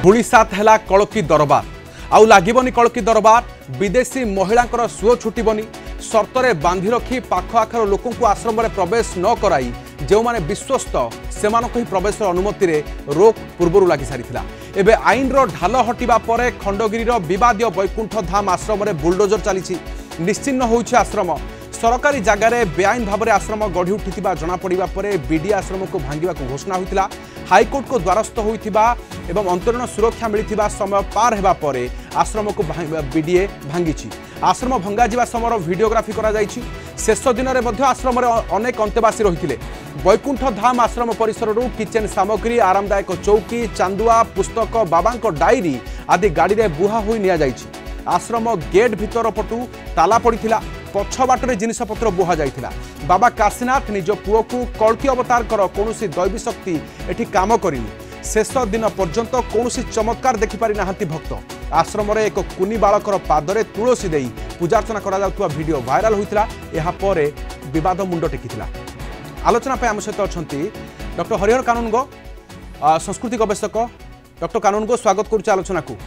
धूलीसात है कलकी दरबार आउ लगे कलकी दरबार विदेशी महिला सुओ छुटबनी सर्तरे बांधि रखी पाख आखर लोक आश्रम में प्रवेश न कराई जो माने विश्वस्त से प्रवेश अनुमति रे रोक पूर्व लगी सारी एवं आईन ढाल हटिबा परे खंडगिरी विवाद वैकुंठ धाम आश्रम में बुलडोजर चली निश्चिन्न होउछि आश्रम सरकारी जगार बेआईन भाव में आश्रम गढ़ी उठी जनापड़ा पर बीडी आश्रम को भांगा घोषणा होता हाईकोर्ट को द्वारस्थ होता एवं अंतरीण सुरक्षा मिलता समय पार होगा पर आश्रम को बीडीए भांगी आश्रम भंगा जा समय भिडियोग्राफी करा शेष दिन में आश्रम अनेक अंतेवासी रही वैकुंठ धाम आश्रम परिसर किचेन सामग्री आरामदायक चौकी चांदुआ पुस्तक बाबा डायरी आदि गाड़ी में बुहा हो आश्रम गेट भीतर पटू ताला पड़ा पछ बाटर जिनपतर बुहा जाइथिला बाबा काशीनाथ निज पुओ को कल्की अवतार कर कौन दैवी शक्ति एठी काम करिनी शेष दिन पर्यंत कौन चमत्कार देखिपारि नाहांती भक्त आश्रम रे एक कुनी बालकर पादरे तुलसी देई पूजार्चना करा जाउतवा वीडियो वायरल होइतिला एहा परे विवाद मुंड टेकिथिला आलोचना पे आम सहित अछंती डॉक्टर हरिहर कानूनगो संस्कृति गवेषक डॉक्टर कानूनगो स्वागत करूछ आलोचना को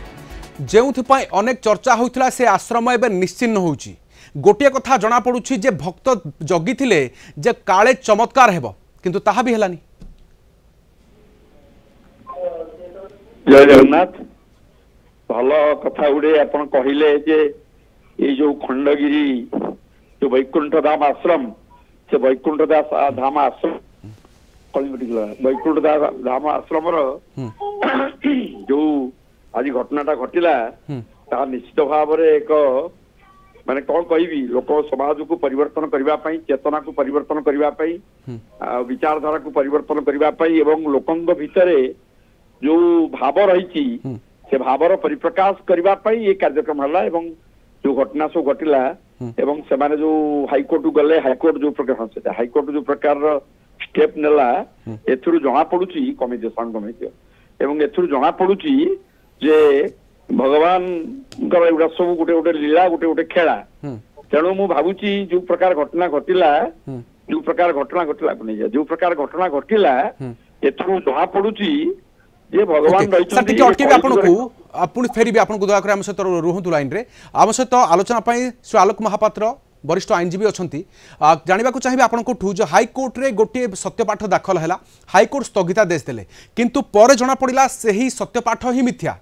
जेउथपाई अनेक चर्चा होइतिला से आश्रम एबे निश्चिन्न होउची गोटे कथा जना पड़ुछि जे भक्त जगी थिले जे काले चमत्कार हेबो किंतु ताहा भी हेलानी। जय जगन्नाथ भल कथा गुड़े आप कहले जे ये जो खंडगिरी जो वैकुंठ धाम आश्रम से वैकुंठ धाम आश्रम वैकुंठ धाम आश्रम जो आज घटनाटा घटिला निश्चित भाव एक माने कौन कहि लोक समाज को परिवर्तन करने चेतना को परिवर्तन करने विचारधारा को परिवर्तन करने लोकों भितर जो भाव रही से भावर परिप्रकाश करने ये कार्यक्रम है जो घटना सब घटिला एवं से माने जो हाईकोर्ट गले हाईकोर्ट जो प्रकार हाईकोर्ट जो प्रकार स्टेप नेला एथुरु जना पड़ुची कमिटी कमिटी एवं एथुरु जना पड़ुची जे भगवान एगुड़ा सब गोटे गोटे लीला गोटे गोटे खेला तेणु मु भावुची जो प्रकार घटना घटिला जो प्रकार घटना घटिला जो प्रकार घटना घटिला एथुरु जहा पड़ुची जे भगवान फेरबी आपको दयाकर आम सहित रुहतु लाइन रे आम सहित आलोचना श्री आलोक महापात्र वरिष्ठ आईनजीवी अच्छा जानवा चाहिए आपको जो हाईकोर्ट रे गोटे सत्यपाठ दाखल है हाईकोर्ट स्थगितादेश देले किंतु पर जना पड़ा से सत्यपाठ ही मिथ्या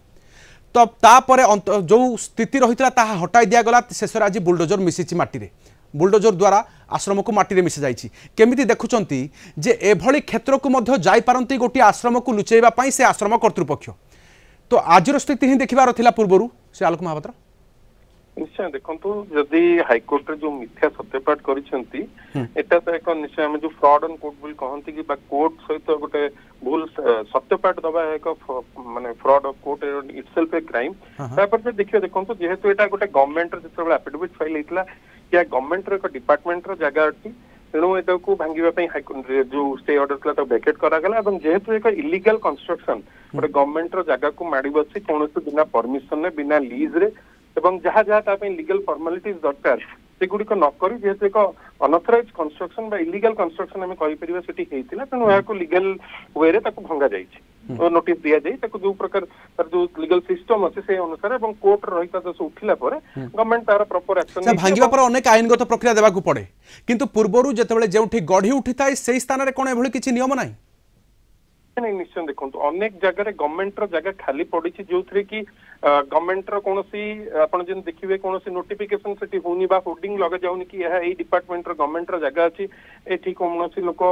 तो तापर जो स्थिति रही है हटाई दिगला शेष आज बुलडोजर मिसी माटी बुलडोजर द्वारा आश्रम को माटी मिसी जाइए केमिति देखुंत जे एभली क्षेत्र को जापारती गोटे आश्रम को लुचेवाई से आश्रम कर्तृपक्ष तो आज स्थिति ही देखार था पूर्वर से आलोक महापात्र निश्चय देखो जदि हाईकोर्ट जो मिथ्या सत्यपाठ करिसेंती एटा तो एक निश्चय हम जो फ्रॉड ऑन कोर्ट बोल कहंती कि बा कोर्ट सहित गोटे भूल सत्यपाठ दबा एक माने fraud of court itself a crime तापर से देखो जेहेतु एटा गोटे गवर्नमेंट जतबे एफिडेविट फाइल हेतला कि गवर्नमेंट रो एक डिपार्टमेंट रो जगह अछि तेणु एटा को भांगिबा पई हाईकोर्ट जो स्टे ऑर्डर थला तो वैकेट करा गला एवं जेहेतु एक इलीगल कंस्ट्रक्शन गोटे गवर्नमेंट रो जगह को माडी बसी कोनोसे बिना परमिशन ने बिना लीज रे एवं जहाँ जहाँ लीगल फॉर्मालिटीज दरकार सेगुड़िक नक जेहेतु एक अनऑथराइज कंस्ट्रक्शन बा इलीगल कंस्ट्रक्शन आम कहीपर से तेणु यहाँ लीगल वे रे भंगा जाइए नोटिस दि जाए जो प्रकार जो लीगल सिस्टम अच्छे से अनुसार कोर्ट रही दोष उठिला गवर्नमेंट तार प्रॉपर एक्शन भांगिबा पर अनेक आईनगत प्रक्रिया देवाक पड़े किंतु पूर्वरु जेतेबेले जेउठी गढ़ी उठी थाए सेही स्थान रे कोन एभली किछि नियम नाही नहीं निश्चय देखो अनेक जगह गवर्नमेंट जगह खाली पड़ी जो थे कि गवर्नमेंट कौन आप देखिए कौन नोटिफिकेशन से होनी होर्डिंग लगे जाऊनी कि यह डिपार्टमेंट गवर्नमेंट जगह अच्छी एठी कौन लोक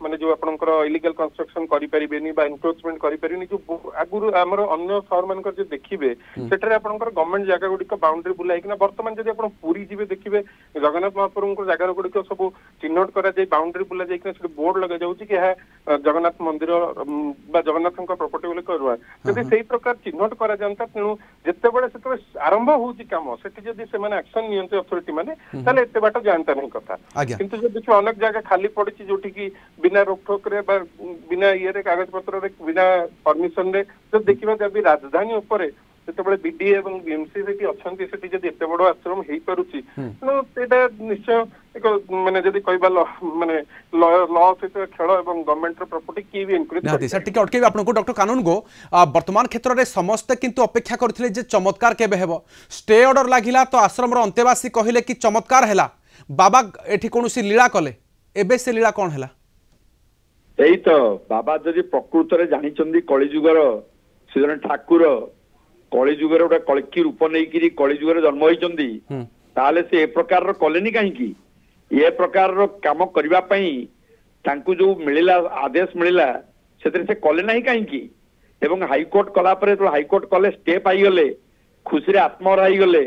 माने जो आपनकर इलीगल कंस्ट्रक्शन करि परिबेनी बा एनक्रोचमेंट करि परिबेनी जो आगुरु हमर अन्य शहर मानकर जो देखिबे सेटरे आपनकर गवर्नमेंट जगह गुडी को बाउंड्री बुलाई किना वर्तमान जदि आपण पूरी जिबे देखिबे जगन्नाथ महाप्रभु जगह गुडी को सब चिन्हट करा जाय बाउंड्री बुला जाय किना से बोर्ड लगा जाउची कि है जगन्नाथ मंदिर बा जगन्नाथଙ୍କ प्रॉपर्टी बोले करवा जदि सेही प्रकार चिन्हट करा जानता तेनु जत्ते बडे सेते आरंभ होउची काम सेठी जदि से माने एक्शन नियंत्रण अथॉरिटी माने ताले एते बाट जानता नहीं कथा किंतु जदि देखियो अनेक जगह खाली पड़िची जोठी की बिना रोकठोक रे बिना ये कागज पत्र रे बिना परमिशन रे तो देखिबा जब राजधानी ऊपर ଯେତେବେଳେ ବିଡିଏ ଏବଂ ବିଏମସି ସେଠି ଅଛନ୍ତି ସେଠି ଯଦି ଏତେ ବଡ ଆଶ୍ରମ ହେଇପାରୁଛି ଏଇଟା ନିଶ୍ଚୟ ଏକ ମାନେ ଯଦି କହିବା ମାନେ ଲ ସହିତ ଖେଳ ଏବଂ ଗଭର୍ଣ୍ଣମେଣ୍ଟର ପ୍ରପର୍ଟି କିଏ ବି ଏନକରେଜ ନିହାତି ସାର୍ टिके अटकेबे आपनको डॉक्टर कानून गो वर्तमान क्षेत्र में समस्ते किंतु अपेक्षा करथिले जे चमत्कार केबे हेबो स्टे ऑर्डर लागिला तो आश्रम रो अंतेवासी कहिले कि चमत्कार हैला बाबा एठी कोनोसी लीला कले एबे से लीला कोन हैला एई तो बाबा जदि प्रकृत रे जानि चंदी कलिजुगर से जने ठाकुर कलिजुगर गोटे कलकी रूप नहीं कलिजुगर जन्म होइचंदी ताले से ए प्रकार रो कलेनी काहे की ए प्रकार रो काम करबा पई तांकु जो मिलिला आदेश मिलिला सेतरे से कले नाही काहे की एवं हाईकोर्ट कला परे तो हाईकोर्ट कले स्टे पाई गले खुशी रे आत्महरा ही गले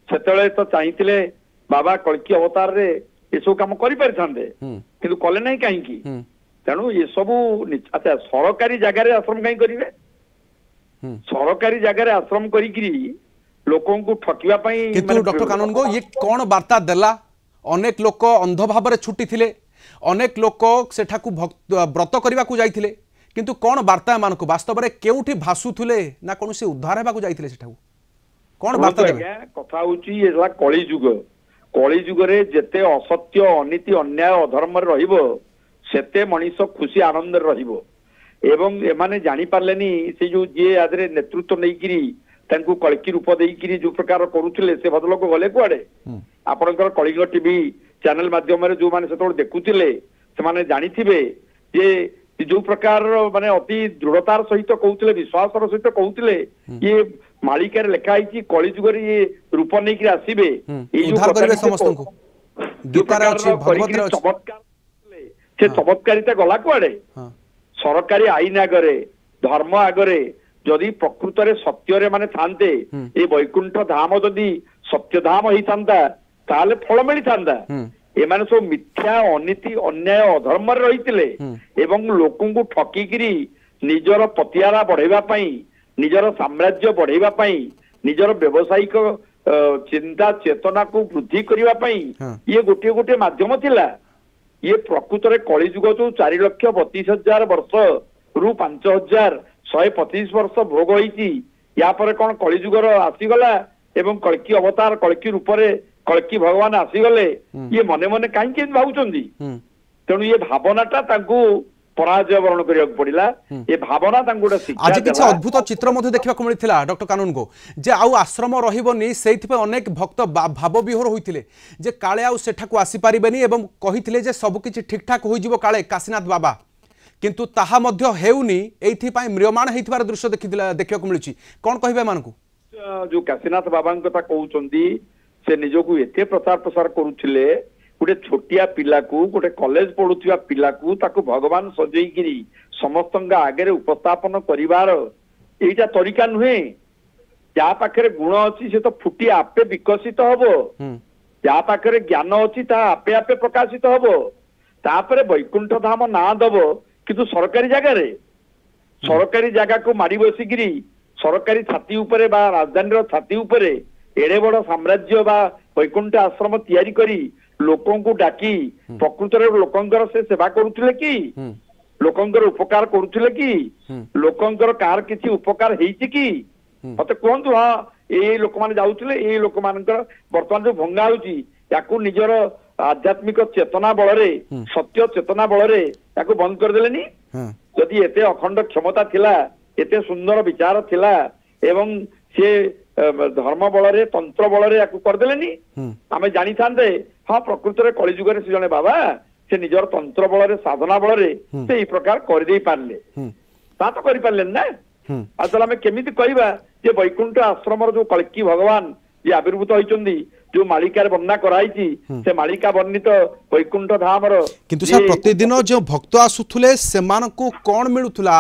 सेतले तो चाहिथिले बाबा कलकी अवतार रे एसो काम करि परथांदे किंतु कले नाही काहे की तेणु ये सब अच्छा सरकारी जगह रे आश्रम काहे करिवे सरकारी जगह रे आश्रम करी लोकों को ठकिबा पई किंतु डॉक्टर कानून गो ये कौन वार्ता देला अनेक लोक अंध भाव रे छुट्टी थिले अनेक लोक सेठाकू व्रत करबा को जाइथिले किंतु कौन वार्ता मानको वास्तव रे केउठी भासुथुले ना कोनोसी उद्धार हेबा को जाइथिले सेठाकू कौन वार्ता देबे कथा होची एला कली जुग रे जेते असत्य अनीति अन्याय अधर्म रे रहिबो सेते मनीष खुशी आनंद रे रहिबो एवं एमाने जानी पारलेनी से जो जे आदरे नेतृत्व नै किरी तांकू कलकी रूप देई किरी जो प्रकार करूथिले से भदलोक गले कुआडे आपनकर कलिंग टीवी चैनल माध्यम रे जो माने सेतोड़ देखुथिले से माने जानिथिबे जे जो प्रकार माने अति दृढ़तार सहित कहउथिले विश्वासर सहित कहउथिले ये मालिकार लेखा आइची कलिजुग रे ये रूप नै किरी आसीबे ए जो उद्धार करबे समस्त को गीतार अछि भगवत रे चमत्कार से चमत्कारिता गला कुआडे सरकारी आईन आगरे धर्म आगरे जदि प्रकृत रे सत्य रे माने थांते ए वैकुंठ धाम जदि सत्य धाम ही थांता ताले फल मिली थांता एमाने सब मिथ्या अनीति अन्याय अधर्म रे रहितिले एवं लोकन को ठकी किरी निजर पतियारा बढ़ाइबा पई निजर साम्राज्य बढ़ाइबा पई निजर व्यवसायिक चिंता चेतना को वृद्धि करिबा पई ये गोटे गोटे माध्यम थिला ये प्रकृत रे कलिजुग जो 4,32,000 वर्ष रु 5,125 वर्ष भोग होईची या पर कौन कलिजुगर आसीगला एवं कलकी अवतार कलकी रूप रे कलकी भगवान आसीगले ये मने मने काहे के भाउचंदी तेणु ये भावनाटा तांकू पराजय वरण करिया पड़िला ये भावना तांकू शिक्षा आज किछ अद्भुत चित्र मध्ये देखिबा को मिलिथिला डॉक्टर कानून को जे आउ आश्रम रहिबोनी सेइथ पे अनेक भक्त भाव विहोर होइथिले जे काळे आउ सेठा को आसी परिबेनी एवं कहिथिले जे सब किछ ठीक ठाक होई जिवो काळे काशीनाथ बाबा किंतु ताहा मध्य हेउनी एथि पई म्रियमाण हेइथिबार दृश्य देखिबा को मिलुची कोन कहिबे मानकू जो काशीनाथ बाबा कथा कहउचंदी से निजोकू एते प्रचार प्रसार करूथिले गोटे छोटिया पिला को गोटे कॉलेज पढ़ुवा पिला को ताको भगवान सजेई समस्त आगे उपस्थापन करिवार एटा तरीका नुहे जा पाखरे गुण अच्छी से तो फुटी आपे विकसित हबो जा पाखरे ज्ञान अच्छी ता आपे आपे प्रकाशित हबो तापरे वैकुंठ धाम ना दबो किंतु सरकारी जगह रे सरकारी जगह को मारी बसिकिरी सरकारी छाती उपरे बा राजधानी छाती उपरे एड़े बड़ साम्राज्य बा वैकुंठ आश्रम तैयारी करी लोकों को डाकी प्रकृत लोकंकर से सेवा करुथिले कि लोकंकर उपकार करुथिले कि लोकंकर कार किछि उपकार हेइछि कि मते कहंतु हां ए लोक माने जाउथिले ए लोक मानकर वर्तमान जो भंगा होउची याकू निजर आध्यात्मिक चेतना बल रे सत्य चेतना बल रे याकू बंद कर देलेनी जदि एते अखंड क्षमता थिला एते सुंदर विचार थिला एवं से धर्म बल रे तंत्र बल रे याकू कर देलेनी आमे जानि थांदे हाँ प्रकृत रे कलिजुग रे से जने बाबा से निजर तंत्र बल रे साधना बल रे से ई प्रकार कर देई पारले ता तो करि पारले ना असल आमे केमिति कहबा जे वैकुंठ आश्रम रो जो कलकी भगवान जे आविर्भूत होइचंदी जो मालिकार वर्णना कराइची से मालिका वर्णित वैकुंठ धाम रो किंतु सर प्रतिदिन जो भक्त आसुथुले सेमान को कोन मिलुथुला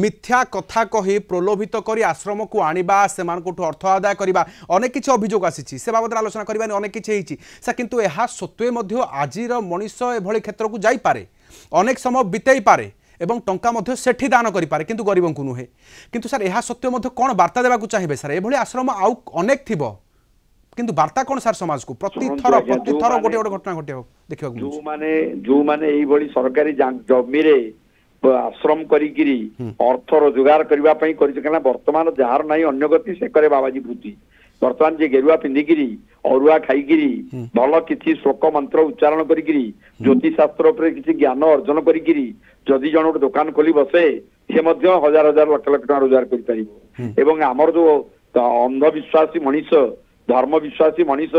मिथ्या कथा कहि प्रलोभित करी आश्रम को आनिबा सेमान को अर्थ आदाय करिबा अनेक किछ अभियोग आसीची से बाबत आलोचना करिबानी अनेक किछ हेइची सा किंतु एहा सत्वे मध्य आजिर मनुष्य एभली क्षेत्र को जाई पारे अनेक समय बितेई पारे एवं टंका मध्य सेठी दान करि पारे किंतु गरीबों को नुहे किंतु सर एहा सत्य मध्य कोन वार्ता देबा को चाहिबे सर एभली आश्रम आउ अनेक थिबो किंतु वार्ता कोन सर समाज को प्रति थर गोटे गोटे घटना घटियो देखियो जो माने एई बडी सरकारी जमी रे आश्रम करी अर्थ रोजगार करने कहना बर्तमान जार ना अन्य गति से करे बाबाजी भूति बर्तमान जे गेरुआ पिंधिकी अरुआ खाईकिरी भल किसी श्लोक मंत्र उच्चारण करी ज्योतिष शास्त्र किसी ज्ञान अर्जन करी जदि जन गोटे दुकान खोली बसे सी हजार हजार लक्ष लक्ष टका रोजगार कर आमर जो अंधविश्वासी मनीष धर्म विश्वासी मनीष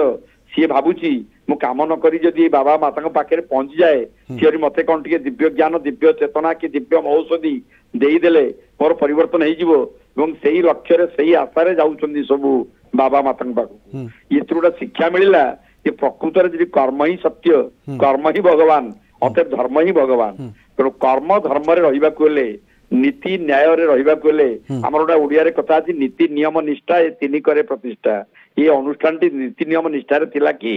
सी भावुची मु काम न करी जदि बाबा माता पाखे पहुंची जाए सी मत कौन टे दिव्य ज्ञान दिव्य चेतना कि दिव्य औषधि देदेले मोर परिवर्तन हो से लक्ष्य से आशारे जाऊँ सबू बाबा माता पाखु ये गोटे शिक्षा मिलला ये प्रकृत जी कर्म ही सत्य कर्म ही भगवान अतएव धर्म ही भगवान तेणु कर्म धर्म रही नीति न्याय रही आमर गोटे ओडिया कथा अच्छी नीति नियम निष्ठा ये तीन करे प्रतिष्ठा ये अनुष्ठान टी नीति नियम निष्ठार थिला कि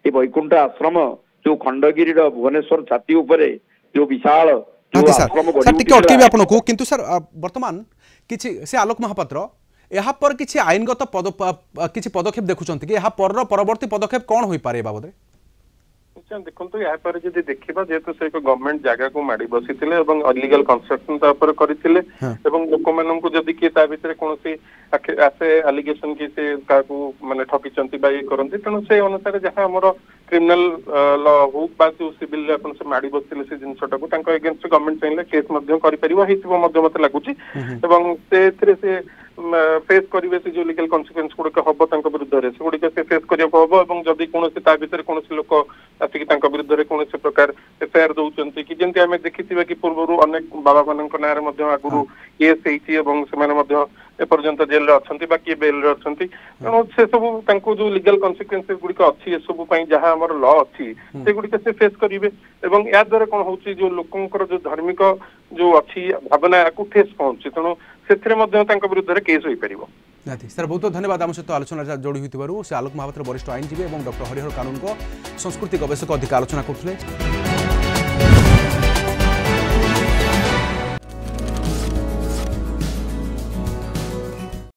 ये वैकुंठ आश्रम जो खंडगिरी भुवनेश्वर छाती उपरे जो विशाल किंतु सर वर्तमान किछि से आलोक महापात्र यहाँ पर किछि आईनगत किछि पदक्षेप देखुछंती कि यहाँ पर परवर्ती पदक्षेप कौन होई पारे बाबदे देखो यापर जब देखा जेहेतु से गवर्नमेंट जगह को माड़ी बसी इलीगल कंस्ट्रक्शन करते लोक मान जदि किए भितर कौन आसे एलिगेशन कि से माने ठकिचंती बा ये करंती तेणु से अनुसार जहाँ आमर क्रिमिनल लॉ हो बा जो सिविल अपन से माड़ी बसले से जिनसटा को तांको अगेंस्ट गवर्नमेंट चाहिए केस मध्य करि परिबो हितबो मध्य मते लागुची एवं से फेस करिवे से जो लीगल कन्सिक्वेंस गुड़िक हम तांको विरुद्ध रे से गुड़िक से फेस करिया को हबो एवं जदि कोनोसी ता भितर कोनोसी लोक आसिक तांको विरुद्ध रे कोनोसी प्रकार एफआईआर दउचंती कि जेंति हमें देखिथिबे कि पूर्वरु अनेक बाबा मानक नारे मध्य आगुरु केस हेछि एवं से माने मध्य ए पर्यंत जेल रे अछंती बाकी बेल रे अछंती तेणु से सब तांको जो लीगल कन्सिक्वेंसेस गुड़िक अछि ए सब पई जहां हमर लॉ अछि से गुड़िक से फेस करिवे एवं या द्वारा कोन होछि जो लोकंकर जो धार्मिक जो अछि भावना को ठेस पहुंची तेणु से विरुद्ध केस हो पार सर बहुत धन्यवाद आम सहित आलोचना जोड़ी होती से आलोक महापात्र वरिष्ठ आईनजीवी और डॉक्टर हरिहर कानून को संस्कृति गवेषक अधिक आलोचना करते।